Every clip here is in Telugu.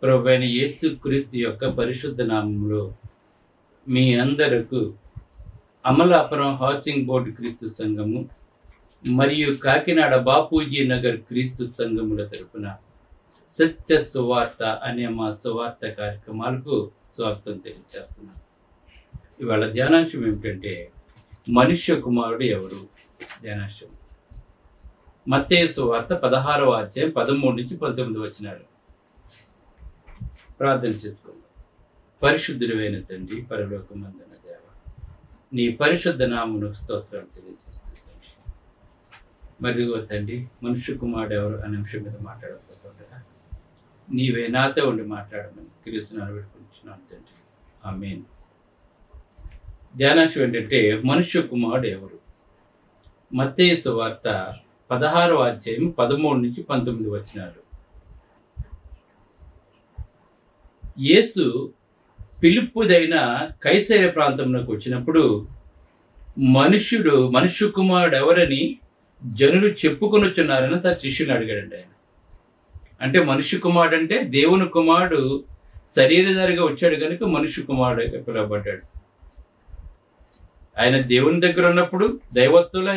ప్రభువైన యేసు క్రీస్తు యొక్క పరిశుద్ధ నామములో మీ అందరకు అమలాపురం హౌసింగ్ బోర్డు క్రీస్తు సంఘము మరియు కాకినాడ బాపూజీ నగర్ క్రీస్తు సంఘముల తరపున సత్య సువార్త అనే మా సువార్త కార్యక్రమాలకు స్వాగతం తెలియజేస్తున్నాను. ఇవాళ ధ్యానాంశం ఏమిటంటే మనుష్య కుమారుడు ఎవరు? ధ్యానాంశం మత్తయి సువార్త 16వ అధ్యాయం 13 నుంచి 19 వచనాలు. ప్రార్థన చేసుకుందాం. పరిశుద్ధుడైన తండ్రి, పరలోకమందున్న దేవ, నీ పరిశుద్ధ నామమునకు స్తోత్రాలు తెలియజేస్తుంది. మరిదిగో తండ్రి, మనుష్య కుమారుడు ఎవరు అనే అంశం మీద మాట్లాడకపోతుండగా నీవే నాతో ఉండి మాట్లాడమని క్రీస్తునామమున వేడుకుంటున్నాను తండ్రి. ఆమేన్. ధ్యానాంశం ఏంటంటే మనుష్య కుమారుడు ఎవరు? మత్తయి సువార్త 16వ అధ్యాయం 13 నుంచి 19 వచనాలు. యేసు ఫిలిప్పుదైన కైసరయ ప్రాంతంలోకి వచ్చినప్పుడు మనుష్య కుమారుడు ఎవరని జనులు చెప్పుకొనొచ్చున్నారని తన శిష్యుని అడిగాడండి ఆయన. అంటే మనుష్య కుమారుడు అంటే దేవుని కుమారుడు శరీరధారిగా వచ్చాడు కనుక మనుష్య కుమారుడుగా పిలువబడ్డాడు. ఆయన దేవుని దగ్గర ఉన్నప్పుడు దైవత్వంలో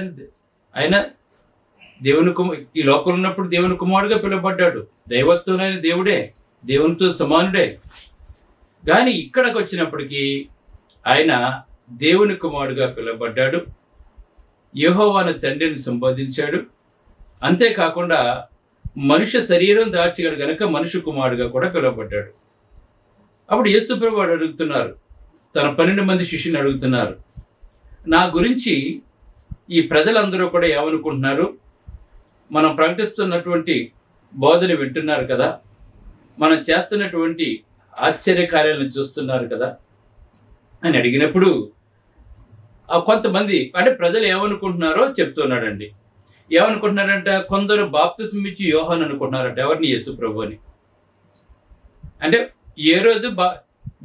ఆయన దేవుని ఈ లోకంలో ఉన్నప్పుడు దేవుని కుమారుడుగా పిలువబడ్డాడు. దైవత్వంలో ఆయన దేవుడే, దేవునితో సమానుడే. కానీ ఇక్కడికి వచ్చినప్పటికీ ఆయన దేవుని కుమారుడుగా పిలువబడ్డాడు. యెహోవాను తండ్రిని సంబోధించాడు. అంతేకాకుండా మనుష్య శరీరం దాల్చగడు కనుక మనుష్య కుమారుడుగా కూడా పిలువబడ్డాడు. అప్పుడు యేసు ప్రభువు అడుగుతున్నారు, తన 12 మంది శిష్యుని అడుగుతున్నారు, నా గురించి ఈ ప్రజలందరూ కూడా ఏమనుకుంటున్నారు? మనం ప్రకటిస్తున్నటువంటి బోధన వింటున్నారు కదా, మనం చేస్తున్నటువంటి ఆశ్చర్యకార్యాలను చూస్తున్నారు కదా అని అడిగినప్పుడు కొంతమంది అంటే ప్రజలు ఏమనుకుంటున్నారో చెప్తున్నాడండి. ఏమనుకుంటున్నారంట? కొందరు బాప్తిస్మం ఇచ్చి యోహాను అనుకుంటున్నారంట. ఎవరిని? యేసు ప్రభు అని. అంటే ఏ రోజు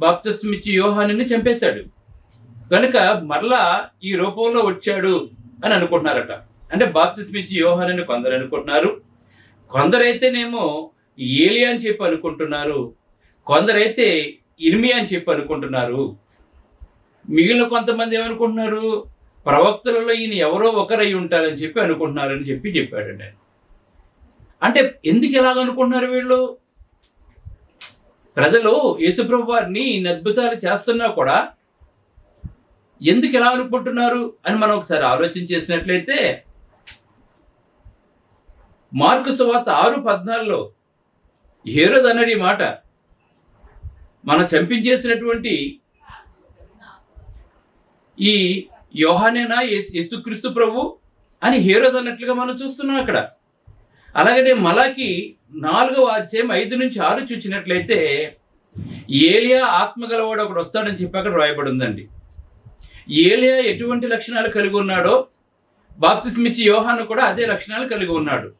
బాప్తిస్మం ఇచ్చి యోహానుని చంపేశాడు కనుక మరలా ఈ రూపంలో వచ్చాడు అని అనుకుంటున్నారట. అంటే బాప్తిస్మం ఇచ్చి యోహానుని కొందరు అనుకుంటున్నారు. కొందరైతేనేమో ఏలియా అని చెప్పి అనుకుంటున్నారు. కొందరైతే ఇర్మియా అని చెప్పి అనుకుంటున్నారు. మిగిలిన కొంతమంది ఏమనుకుంటున్నారు? ప్రవక్తలలో ఈయన ఎవరో ఒకరై ఉంటారని చెప్పి అనుకుంటున్నారని చెప్పాడండి. అంటే ఎందుకు ఎలాగ అనుకుంటున్నారు వీళ్ళు? ప్రజలు యేసుప్రభు వారిని ఇన్ని అద్భుతాలు చేస్తున్నా కూడా ఎందుకు ఎలా అనుకుంటున్నారు అని మనం ఒకసారి ఆలోచన చేసినట్లయితే మార్కు సువార్త 6:14లో హేరోదు అన్నాడు ఈ మాట, మనం చంపించేసినటువంటి ఈ యోహానేనా యేసుక్రీస్తు ప్రభు అని హేరోదు అన్నట్లుగా మనం చూస్తున్నాం అక్కడ. అలాగనే మలాకి 4వ అధ్యాయం 5 నుంచి 6 చూసినట్లయితే ఏలియా ఆత్మగలవాడు ఒకడు వస్తాడని చెప్పి అక్కడ రాయబడి ఉందండి. ఏలియా ఎటువంటి లక్షణాలు కలిగి ఉన్నాడో బాప్తిస్మం ఇచ్చే యోహాను కూడా అదే లక్షణాలు కలిగి ఉన్నాడు.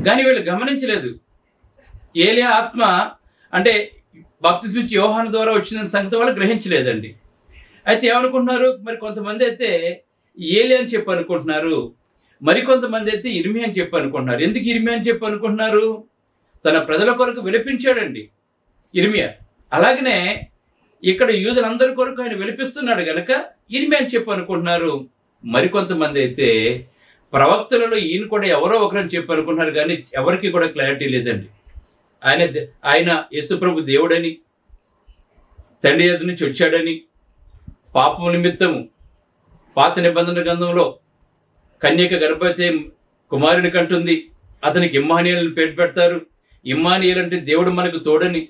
కానీ వీళ్ళు గమనించలేదు. ఏలియా ఆత్మ అంటే బాప్తిస్మం ఇచ్చే యోహాను ద్వారా వచ్చిన సంగతి వాళ్ళు గ్రహించలేదండి. అయితే ఏమనుకుంటున్నారు? మరి కొంతమంది అయితే ఏలియా అని చెప్పి అనుకుంటున్నారు, మరికొంతమంది అయితే ఇర్మియా అని చెప్పి అనుకుంటున్నారు. ఎందుకు ఇర్మియా అని చెప్పి అనుకుంటున్నారు? తన ప్రజల కొరకు విలపించాడండి ఇర్మియా. అలాగనే ఇక్కడ యూదులందరి కొరకు ఆయన విలపిస్తున్నాడు కనుక ఇర్మియా అని చెప్పి అనుకుంటున్నారు. మరికొంతమంది అయితే ప్రవక్తలలో ఈయన కూడా ఎవరో ఒకరని చెప్పి అనుకుంటున్నారు. కానీ ఎవరికి కూడా క్లారిటీ లేదండి. ఆయన యేసుప్రభు దేవుడని, తండ్రి ఎదురు నుంచి వచ్చాడని, పాపము నిమిత్తము పాత నిబంధన గ్రంథంలో కన్యక గర్భవతి కుమారుని కంటుంది, అతనికి ఇమ్మానుయేలు పేరు పెడతారు. ఇమ్మానుయేలు అంటే దేవుడు మనకు తోడని.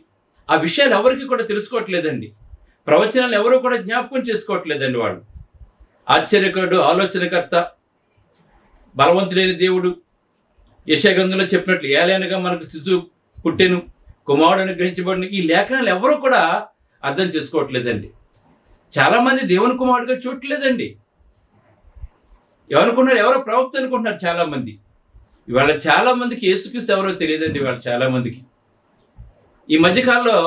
ఆ విషయాలు ఎవరికి కూడా తెలుసుకోవట్లేదండి. ప్రవచనాలు ఎవరు కూడా జ్ఞాపకం చేసుకోవట్లేదండి. వాళ్ళు ఆశ్చర్యకరుడు, ఆలోచనకర్త, బలవంతుడైన దేవుడు, యెషయా గ్రంథంలో చెప్పినట్లు ఏలయనగా మనకు శిశువు పుట్టెను, కుమారుడు అనుగ్రహించబడిన ఈ లేఖనాలు ఎవరూ కూడా అర్థం చేసుకోవట్లేదండి. చాలామంది దేవుని కుమారుడుగా చూడలేదండి. ఏమనుకుంటున్నారు? ఎవరో ప్రవక్త అనుకుంటున్నారు చాలామంది. ఇవాళ చాలామందికి యేసుక్రీస్తు ఎవరో తెలియదండి. ఇవాళ చాలామందికి ఈ మధ్యకాలంలో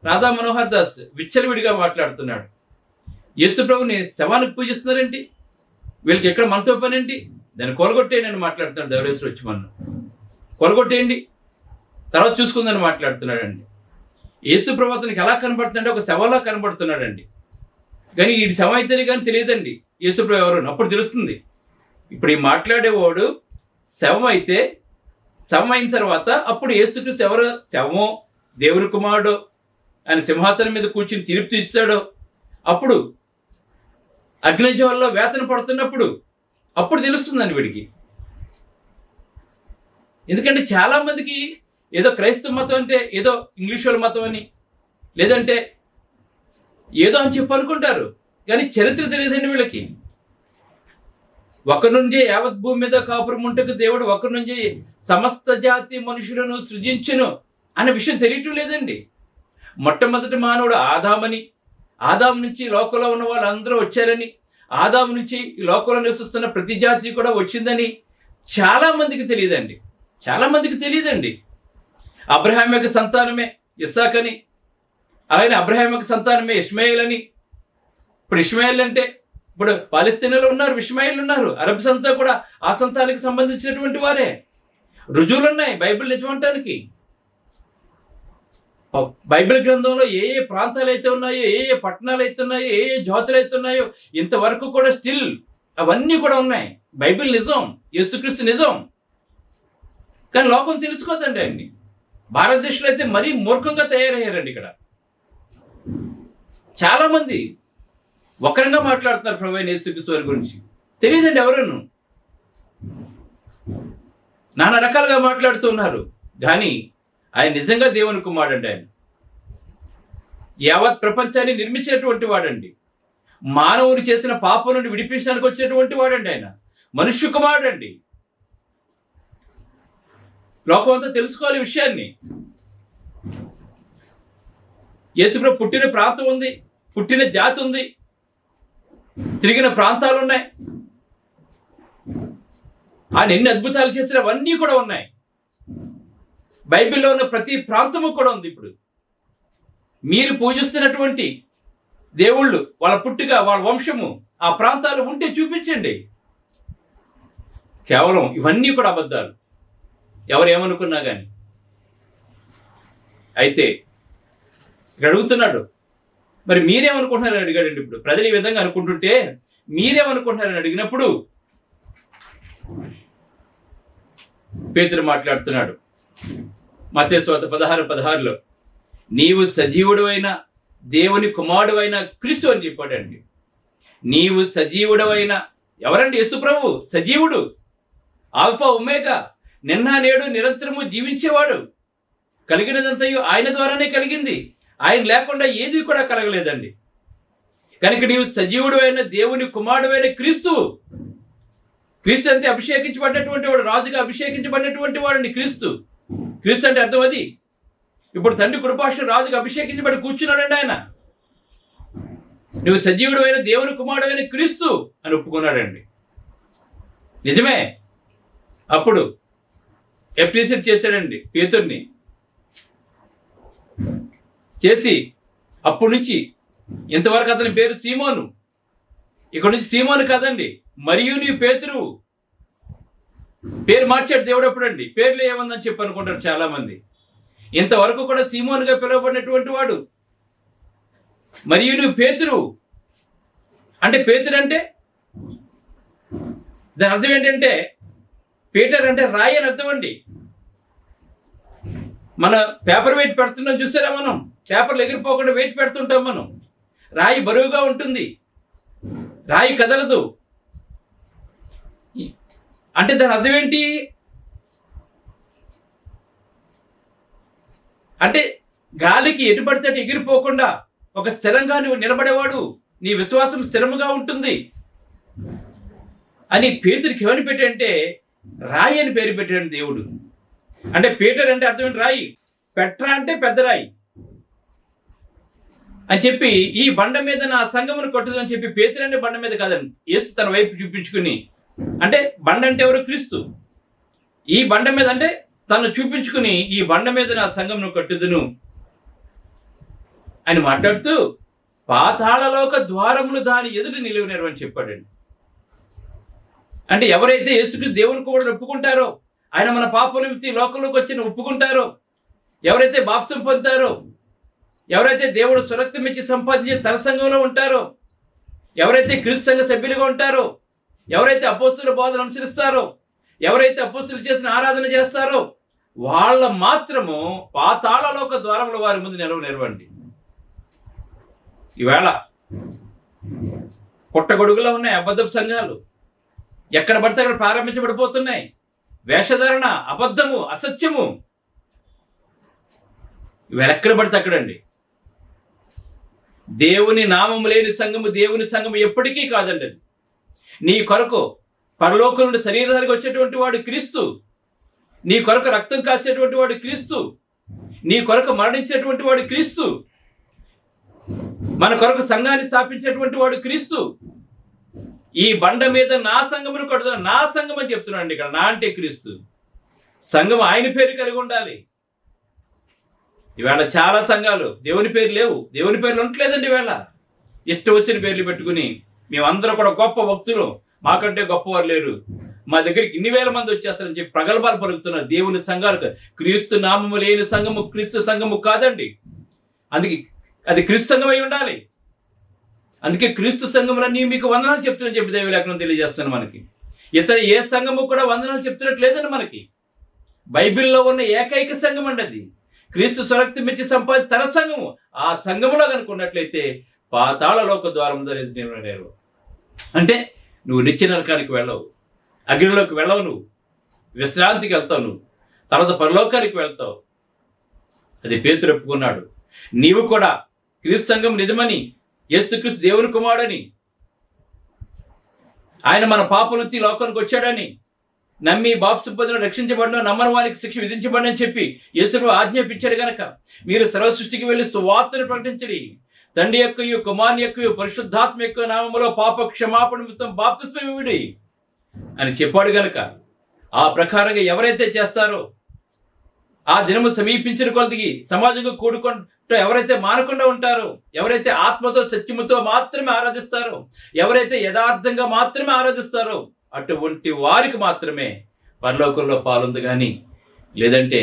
రాధా మనోహర్ దాస్ విచ్చలవిడిగా మాట్లాడుతున్నాడు. యేసు ప్రభుని శవానికి పూజిస్తున్నారేంటి? వీళ్ళకి ఎక్కడ మనతో పని ఏంటి? దాన్ని కొలగొట్టేయండి అని మాట్లాడుతున్నాడు. దేవరేశ్వరు వచ్చి మనం కొలగొట్టేయండి, తర్వాత చూసుకుందని మాట్లాడుతున్నాడండి. యేసు ప్రభు అతనికి ఎలా కనబడుతున్నాడు? ఒక శవంలా కనబడుతున్నాడండి. కానీ ఈ శవం అయితేనే కానీ తెలియదండి యేసు ప్రభు ఎవరు. అప్పుడు తెలుస్తుంది. ఇప్పుడు ఈ మాట్లాడేవాడు శవం అయితే, శవం అయిన తర్వాత అప్పుడు యేసుక్రీస్తు ఎవరు? శవమో దేవుని కుమారుడు ఆయన సింహాసనం మీద కూర్చుని తీర్పు తీస్తాడో, అప్పుడు అగ్నిజ్వాలలో వేతన పడుతున్నప్పుడు అప్పుడు తెలుస్తుందండి వీడికి. ఎందుకంటే చాలామందికి ఏదో క్రైస్తవ మతం అంటే ఏదో ఇంగ్లీష్ వాళ్ళ మతం అని, లేదంటే ఏదో అని చెప్పి అనుకుంటారు. కానీ చరిత్ర తెలియదండి వీళ్ళకి. ఒకరి నుండి యావత్ భూమి మీద కాపురం ఉంటకు దేవుడు ఒకరి నుంచి సమస్త జాతి మనుషులను సృజించును అనే విషయం తెలియటం లేదండి. మొట్టమొదటి మానవుడు ఆదామని, ఆదాము నుంచి లోకంలో ఉన్న వాళ్ళందరూ వచ్చారని, ఆదాము నుంచి ఈ లోకంలో నివసిస్తున్న ప్రతి జాతి కూడా వచ్చిందని చాలామందికి తెలియదండి. చాలామందికి తెలియదండి. అబ్రహాం యొక్క సంతానమే ఇస్సాక్ అని, అలాగే అబ్రహాం యొక్క సంతానమే ఇష్మాయేల్ అని. ఇప్పుడు ఇష్మాయేల్ అంటే ఇప్పుడు పాలస్తీనాలో ఉన్నారు, ఇష్మాయేల్ ఉన్నారు, అరబ్స్ అంతా కూడా ఆ సంతానానికి సంబంధించినటువంటి వారే. రుజువులు ఉన్నాయి బైబిల్ నిజమంటానికి. బైబిల్ గ్రంథంలో ఏ ఏ ప్రాంతాలు అయితే ఉన్నాయో, ఏ ఏ పట్టణాలు అయితే ఉన్నాయో, ఏ ఏ జాతులు అయితే ఉన్నాయో ఇంతవరకు కూడా స్టిల్ అవన్నీ కూడా ఉన్నాయి. బైబిల్ నిజం, యేసుక్రీస్తు నిజం. కానీ లోకం తెలుసుకోదండి ఆయన్ని. భారతదేశంలో అయితే మరీ మూర్ఖంగా తయారయ్యారండి. ఇక్కడ చాలామంది వక్రంగా మాట్లాడుతున్నారు ప్రభు అయిన యేసుక్రీస్తు వారి గురించి. తెలియదండి ఎవరను, నానా రకాలుగా మాట్లాడుతున్నారు. కానీ ఆయన నిజంగా దేవుని కుమారుడండి. ఆయన యావత్ ప్రపంచాన్ని నిర్మించినటువంటి వాడండి. మానవుని చేసిన పాపం నుండి విడిపించడానికి వచ్చినటువంటి వాడండి. ఆయన మనుష్య కుమారుడండి. లోకం అంతా తెలుసుకోవాలి విషయాన్ని. యేసుప్రభు పుట్టిన ప్రాంతం ఉంది, పుట్టిన జాతి ఉంది, తిరిగిన ప్రాంతాలు ఉన్నాయి. ఆయన ఎన్ని అద్భుతాలు చేసినవన్నీ కూడా ఉన్నాయి. బైబిల్లో ఉన్న ప్రతి ప్రాంతము కూడా ఉంది. ఇప్పుడు మీరు పూజిస్తున్నటువంటి దేవుళ్ళు, వాళ్ళ పుట్టుక, వాళ్ళ వంశము, ఆ ప్రాంతాలు ఉంటే చూపించండి. కేవలం ఇవన్నీ కూడా అబద్ధాలు, ఎవరు ఏమనుకున్నా కానీ. అయితే ఇక్కడ అడుగుతున్నాడు, మరి మీరేమనుకుంటున్నారని అడిగాడండి. ఇప్పుడు ప్రజలు ఈ విధంగా అనుకుంటుంటే మీరేమనుకుంటున్నారని అడిగినప్పుడు పేతురు మాట్లాడుతున్నాడు. మత్తయి సువార్త 16:16లో నీవు సజీవుడైన దేవుని కుమారుడైన క్రీస్తు అని చెప్పాడండి. నీవు సజీవుడైన ఎవరండి? యేసు ప్రభు సజీవుడు, ఆల్ఫా ఒమేగా, నిన్న నేడు నిరంతరము జీవించేవాడు. కలిగినదంతయు ఆయన ద్వారానే కలిగింది. ఆయన లేకుండా ఏది కూడా కలగలేదండి. కనుక నీవు సజీవుడు అయిన దేవుని కుమారుడు అయిన క్రీస్తు. క్రీస్తు అంటే అభిషేకించబడినటువంటి వాడు, రాజుగా అభిషేకించబడినటువంటి వాడండి క్రీస్తు. క్రీస్తు అంటే అర్థం అది. ఇప్పుడు తండ్రి కృపాక్ష రాజుగా అభిషేకించబడి కూర్చున్నాడండి ఆయన. నువ్వు సజీవుడు అయిన దేవుని కుమారుడు అయిన క్రీస్తు అని ఒప్పుకున్నాడండి. నిజమే. అప్పుడు అప్రిషియేట్ చేశాడండి పేతుర్ని. చేసి అప్పటి నుంచి ఇంతవరకు అతని పేరు సీమోను. ఇక్కడ నుంచి సీమోను కాదండి, మరియు నీ పేతురు. పేరు మార్చాడు దేవుడు. ఎప్పుడండి పేర్లు ఏమందని చెప్పి అనుకుంటారు చాలా మంది. ఇంతవరకు కూడా సీమోనుగా పిలువబడినటువంటి వాడు. మరియు నువ్వు పేతురు అంటే, పేతురు అంటే దాని అర్థం ఏంటంటే, పీటర్ అంటే రాయి అని అర్థం అండి. మన పేపర్ వెయిట్ పెడుతున్నాం చూసారా, మనం పేపర్లు ఎగిరిపోకుండా వెయిట్ పెడుతుంటాం మనం. రాయి బరువుగా ఉంటుంది, రాయి కదలదు అంటే దాని అర్థం ఏంటి అంటే, గాలికి ఎటు పడితే అటు ఎగిరిపోకుండా ఒక స్థిరంగా నువ్వు నిలబడేవాడు, నీ విశ్వాసం స్థిరముగా ఉంటుంది అని పేతురికి ఏమని పెట్టంటే రాయి అని పేరు పెట్టాడు దేవుడు. అంటే పీటర్ అంటే అర్థం ఏంటి? రాయి. పెట్రా అంటే పెద్ద రాయి అని చెప్పి, ఈ బండ మీద నా సంఘమును కట్టుదు అని చెప్పి, పేతురు అంటే బండ మీద కాదండి, యేసు తన వైపు చూపించుకుని, అంటే బండ అంటే ఎవరు? క్రీస్తు. ఈ బండ మీద అంటే తను చూపించుకుని, ఈ బండ మీద నా సంఘమును కట్టుదును అని మాట్లాడుతూ, పాతాళలోక ద్వారములు దాని ఎదుట నిలువనేరు అని చెప్పాడండి. అంటే ఎవరైతే యేసుక్రీస్తు దేవుని కూడా ఒప్పుకుంటారో, ఆయన మన పాపల నుంచి లోకంలోకి వచ్చి ఒప్పుకుంటారో, ఎవరైతే బాప్సం పొందుతారో, ఎవరైతే దేవుడు సురక్తం ఇచ్చి సంపాదించి తన సంఘంలో ఉంటారో, ఎవరైతే క్రీస్తు సంఘ సభ్యులుగా ఉంటారో, ఎవరైతే అపోస్తుల బోధన అనుసరిస్తారో, ఎవరైతే అపోస్తులు చేసిన ఆరాధన చేస్తారో వాళ్ళ మాత్రము పాతాళలోక ద్వారముల వారి ముందు నిలవండి. ఈవేళ పుట్టగొడుగులో ఉన్నాయి అబద్ధపు సంఘాలు, ఎక్కడ పడితే అక్కడ ప్రారంభించబడిపోతున్నాయి. వేషధారణ, అబద్ధము, అసత్యము ఇవాళ ఎక్కడ పడితే అక్కడండి. దేవుని నామము లేని సంఘము దేవుని సంఘము ఎప్పటికీ కాదండి. నీ కొరకు పరలోకం నుండి శరీరానికి వచ్చేటువంటి వాడు క్రీస్తు, నీ కొరకు రక్తం కాచేటువంటి వాడు క్రీస్తు, నీ కొరకు మరణించినటువంటి వాడు క్రీస్తు, మన కొరకు సంఘాన్ని స్థాపించినటువంటి వాడు క్రీస్తు. ఈ బండ మీద నా సంఘమును కడుతున్నా, నా సంఘం అని చెప్తున్నాడు ఇక్కడ. నా అంటే క్రీస్తు. సంఘం ఆయన పేరు కలిగి ఉండాలి. ఇవాళ చాలా సంఘాలు దేవుని పేరు లేవు, దేవుని పేర్లు ఉండట్లేదండి. ఇవాళ ఇష్టం వచ్చిన పేర్లు పెట్టుకుని మేమందరం కూడా గొప్ప భక్తులు, మాకంటే గొప్పవారు లేరు, మా దగ్గరికి ఇన్ని వేల మంది వచ్చేస్తారని చెప్పి ప్రగల్భాలు పలుకుతున్నారు. దేవుని సంఘాలు క్రీస్తు నామము లేని సంఘము క్రీస్తు సంఘము కాదండి. అందుకే అది క్రీస్తు సంఘం అయి ఉండాలి. అందుకే క్రీస్తు సంఘములన్నీ మీకు వందనాలు చెప్తున్నా చెప్పి దైవలేఖనం తెలియజేస్తాను. మనకి ఇతర ఏ సంఘము కూడా వందనాలు చెప్తున్నట్లేదండి. మనకి బైబిల్లో ఉన్న ఏకైక సంఘం అండి అది. క్రీస్తు స్వరక్తం ఇచ్చి సంపాదించి తన సంఘము. ఆ సంఘములో కనుకున్నట్లయితే పాతాళలోక ద్వారం నేరు. అంటే నువ్వు నిత్య నరకానికి వెళ్ళవు, అగ్నిలోకి వెళ్ళవు, నువ్వు విశ్రాంతికి వెళ్తావు, నువ్వు తర్వాత పరలోకానికి వెళ్తావు. అది పేతురు ఒప్పుకున్నాడు. నీవు కూడా క్రీస్తు సంఘం నిజమని, యేసుక్రీస్తు దేవుని కుమారుడని, ఆయన మన పాపం నుంచి లోకానికి వచ్చాడని నమ్మి బాప్తిసం పొందిన రక్షించబడిన, నమ్మని వారికి శిక్ష విధించబడని చెప్పి యేసు ఆజ్ఞాపించాడు గనక మీరు సర్వ సృష్టికి వెళ్ళి సువార్తను ప్రకటించండి. తండ్రి యొక్కయు కుమారుని యొక్కయు పరిశుద్ధాత్మ యొక్క నామములో పాప క్షమాపణ నిమిత్తం బాప్తిస్మం ఇవ్వుడి అని చెప్పాడు గనక ఆ ప్రకారంగా ఎవరైతే చేస్తారో, ఆ దినము సమీపించిన కొలదికి సమాజంగా కూడుకుంటూ ఎవరైతే మానకుండా ఉంటారో, ఎవరైతే ఆత్మతో సత్యముతో మాత్రమే ఆరాధిస్తారో, ఎవరైతే యథార్థంగా మాత్రమే ఆరాధిస్తారో అటువంటి వారికి మాత్రమే పరలోకంలో పాలుంది. కానీ లేదంటే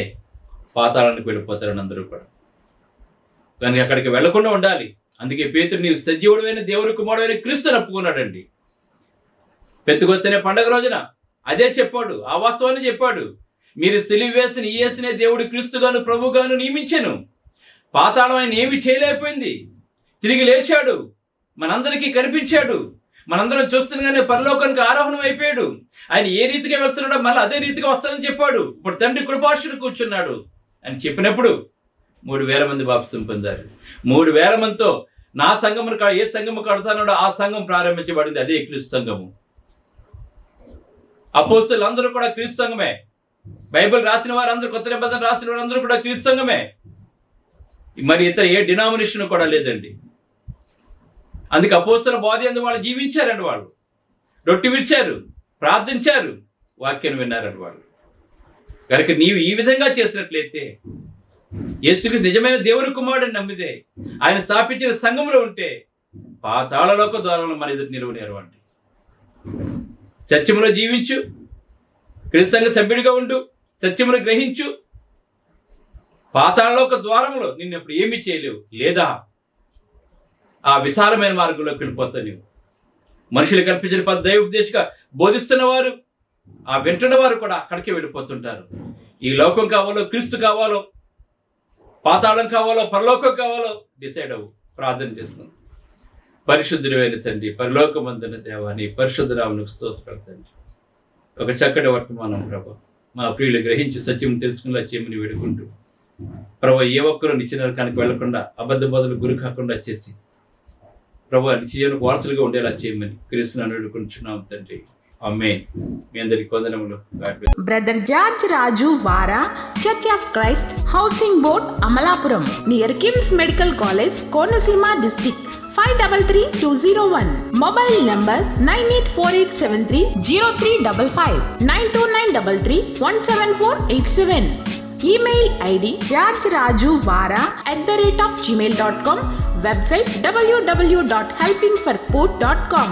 పాతాళానికి వెళ్ళిపోతారని అందరూ కూడా. కనుక అక్కడికి వెళ్లకుండా ఉండాలి. అందుకే పేతురు నీవు సజీవుడైన దేవుని కుమారుడైన క్రీస్తుని ఒప్పుకున్నాడండి. పెంతెకొస్తేనే పండగ రోజున అదే చెప్పాడు, ఆ వాస్తవాన్ని చెప్పాడు. మీరు సిలువ వేసిన ఈ యేసునే దేవుడు క్రీస్తుగాను ప్రభుగాను నియమించాను. పాతాళం ఆయన ఏమి చేయలేకపోయింది, తిరిగి లేచాడు, మనందరికీ కనిపించాడు, మనందరం చూస్తుండగానే పరలోకానికి ఆరోహణం అయిపోయాడు. ఆయన ఏ రీతిగా వెళ్తున్నాడో మళ్ళీ అదే రీతిగా వస్తానని చెప్పాడు. ఇప్పుడు తండ్రి కృపాశుడు కూర్చున్నాడు అని చెప్పినప్పుడు 3,000 మంది బాప్తిసం పొందారు. 3,000 మందితో నా సంఘమును ఏ సంఘము కడతానో ఆ సంఘం ప్రారంభించబడింది. అదే క్రీస్తు సంఘము. అపోస్తలులు అందరూ కూడా క్రీస్తు సంఘమే. బైబిల్ రాసిన వారందరూ, కొత్త నిబంధన రాసిన వారందరూ కూడా క్రీస్తు సంఘమే. మరి ఇతర ఏ డినామినేషన్ కూడా లేదండి. అందుకే అపోస్తలుల బోధ యందు వాళ్ళు జీవించారండి. వాళ్ళు రొట్టె విరిచారు, ప్రార్థించారు, వాక్యాన్ని విన్నారండి వాళ్ళు. కనుక నీవు ఈ విధంగా చేసినట్లయితే, యేసుక్రీస్తు నిజమైన దేవుని కుమారుడని నమ్మితే, ఆయన స్థాపించిన సంఘంలో ఉంటే పాతాళలోక ద్వారంలో మన ఎదురు నిలవనేరు అండి. సత్యములో జీవించు, క్రీస్తు సంఘ సభ్యుడిగా ఉండు, సత్యమును గ్రహించు. పాతాళలోక ద్వారంలో నిన్ను ఎప్పుడు ఏమీ చేయలేవు. లేదా ఆ విశాలమైన మార్గంలోకి వెళ్ళిపోతావు నీవు. మనుషులు కల్పించిన దైవోపదేశంగా బోధిస్తున్న వారు, ఆ వింటున్న వారు కూడా అక్కడికే వెళ్ళిపోతుంటారు. ఈ లోకం కావాలో, క్రీస్తు కావాలో, పాతాళం కావాలో, పరలోకం కావాలో డిసైడ్ అవ్వు. ప్రార్థన చేసుకుందాం. పరిశుద్ధుడైన తండ్రి, పరలోకమందున దేవా, నీ పరిశుద్ధ నామమునకు స్తోత్రాలు తండ్రి. ఒక చక్కటి వర్తమానం ప్రభా, మా ప్రియులు గ్రహించి సత్యం తెలుసుకునేలా చేయమని వేడుకుంటూ ప్రభా, ఏ ఒక్కరూ నిత్య నరకానికి వెళ్లకుండా, అబద్ధ బోధనకు గురి కాకుండా చేసి ప్రభా నిత్యజీవనకు వారసులుగా ఉండేలా చేయమని క్రీస్తుని వేడుకుంటున్నాం తండ్రి. ఆమేన్. మీ అందరికీ వందనములు. బ్రదర్ జార్జ్ రాజు వారా, church of Christ, housing board, Amalapuram, near KIMS medical college, Konaseema district, 523201. Mobile number 9848730355, 92933174174. Email ID georgerajuvara@gmail.com. Website www.helpingforpoor.com.